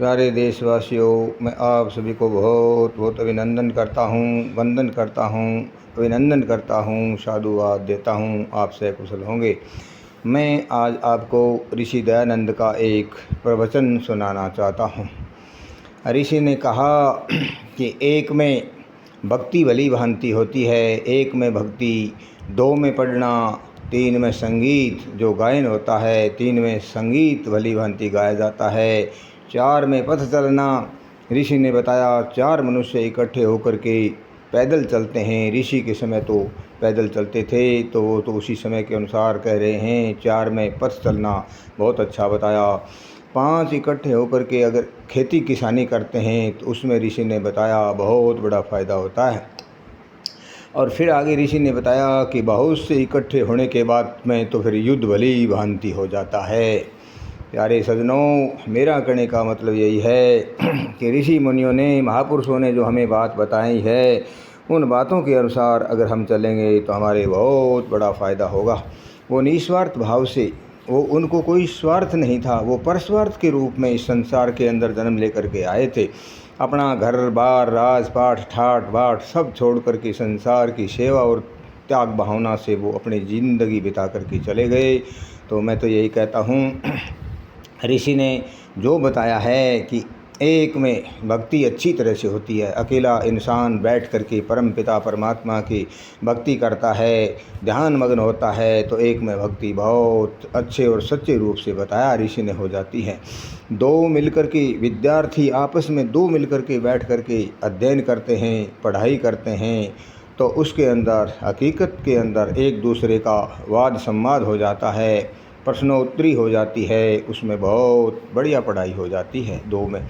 प्यारे देशवासियों, मैं आप सभी को बहुत बहुत अभिनंदन करता हूँ, वंदन करता हूँ, अभिनंदन करता हूँ, साधुवाद देता हूँ। आप से कुशल होंगे। मैं आज आपको ऋषि दयानंद का एक प्रवचन सुनाना चाहता हूँ। ऋषि ने कहा कि एक में भक्ति भली भांति होती है, एक में भक्ति, दो में पढ़ना, तीन में संगीत जो गायन होता है, तीन में संगीत भली भांति गाया जाता है, चार में पथ चलना। ऋषि ने बताया चार मनुष्य इकट्ठे होकर के पैदल चलते हैं। ऋषि के समय तो पैदल चलते थे, तो वो तो उसी समय के अनुसार कह रहे हैं। चार में पथ चलना बहुत अच्छा बताया। पांच इकट्ठे होकर के अगर खेती किसानी करते हैं तो उसमें ऋषि ने बताया बहुत बड़ा फ़ायदा होता है। और फिर आगे ऋषि ने बताया कि बहुत से इकट्ठे होने के बाद में तो फिर युद्ध भली भांति हो जाता है। प्यारे सज्जनों, मेरा कहने का मतलब यही है कि ऋषि मुनियों ने, महापुरुषों ने जो हमें बात बताई है, उन बातों के अनुसार अगर हम चलेंगे तो हमारे बहुत बड़ा फ़ायदा होगा। वो निस्वार्थ भाव से, वो उनको कोई स्वार्थ नहीं था, वो परस्वार्थ के रूप में इस संसार के अंदर जन्म लेकर के आए थे। अपना घर बार, राजपाट, ठाट बाट सब छोड़ कर के संसार की सेवा और त्याग भावना से वो अपनी ज़िंदगी बिता करके चले गए। तो मैं तो यही कहता हूँ, ऋषि ने जो बताया है कि एक में भक्ति अच्छी तरह से होती है। अकेला इंसान बैठ कर के परम पिता परमात्मा की भक्ति करता है, ध्यान मग्न होता है, तो एक में भक्ति बहुत अच्छे और सच्चे रूप से बताया ऋषि ने हो जाती है। दो मिलकर के विद्यार्थी आपस में दो मिलकर के बैठ कर के अध्ययन करते हैं, पढ़ाई करते हैं, तो उसके अंदर हकीकत के अंदर एक दूसरे का वाद संवाद हो जाता है, प्रश्नोत्तरी हो जाती है, उसमें बहुत बढ़िया पढ़ाई हो जाती है। दो में।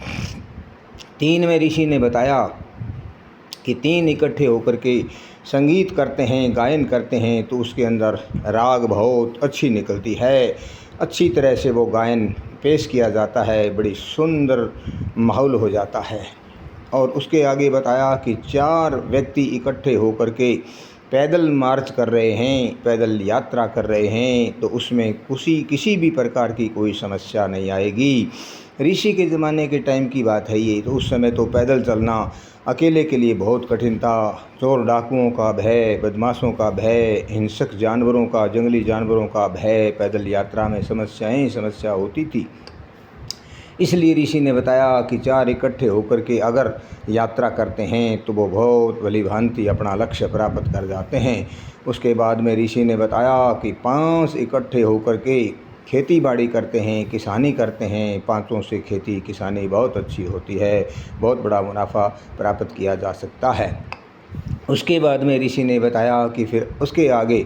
तीन में ऋषि ने बताया कि तीन इकट्ठे होकर के संगीत करते हैं, गायन करते हैं, तो उसके अंदर राग बहुत अच्छी निकलती है, अच्छी तरह से वो गायन पेश किया जाता है, बड़ी सुंदर माहौल हो जाता है। और उसके आगे बताया कि चार व्यक्ति इकट्ठे होकर के पैदल मार्च कर रहे हैं, पैदल यात्रा कर रहे हैं, तो उसमें किसी भी प्रकार की कोई समस्या नहीं आएगी। ऋषि के ज़माने के टाइम की बात है ये, तो उस समय तो पैदल चलना अकेले के लिए बहुत कठिन था। चोर डाकुओं का भय, बदमाशों का भय, हिंसक जानवरों का, जंगली जानवरों का भय, पैदल यात्रा में समस्या होती थी। इसलिए ऋषि ने बताया कि चार इकट्ठे होकर के अगर यात्रा करते हैं तो वो बहुत भली भांति अपना लक्ष्य प्राप्त कर जाते हैं। उसके बाद में ऋषि ने बताया कि पांच इकट्ठे होकर के खेती बाड़ी करते हैं, किसानी करते हैं, पांचों से खेती किसानी बहुत अच्छी होती है, बहुत बड़ा मुनाफा प्राप्त किया जा सकता है। उसके बाद में ऋषि ने बताया कि फिर उसके आगे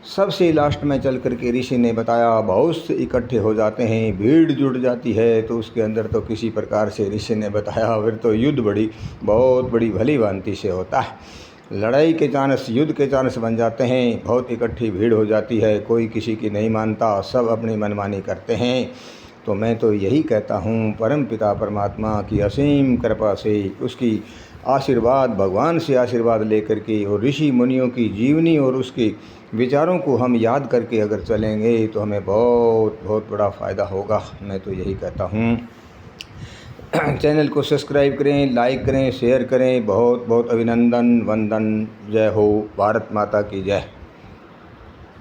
सबसे लास्ट में चल कर के ऋषि ने बताया बहुत से इकट्ठे हो जाते हैं, भीड़ जुट जाती है, तो उसके अंदर तो किसी प्रकार से ऋषि ने बताया फिर तो युद्ध बहुत बड़ी भली भांति से होता है। लड़ाई के चांस, युद्ध के चांस बन जाते हैं, बहुत इकट्ठी भीड़ हो जाती है, कोई किसी की नहीं मानता, सब अपनी मनमानी करते हैं। तो मैं तो यही कहता हूँ, परम पिता परमात्मा की असीम कृपा से, उसकी आशीर्वाद, भगवान से आशीर्वाद लेकर के और ऋषि मुनियों की जीवनी और उसके विचारों को हम याद करके अगर चलेंगे तो हमें बहुत बहुत बड़ा फ़ायदा होगा। मैं तो यही कहता हूँ। चैनल को सब्सक्राइब करें, लाइक करें, शेयर करें। बहुत बहुत अभिनंदन, वंदन। जय हो, भारत माता की जय।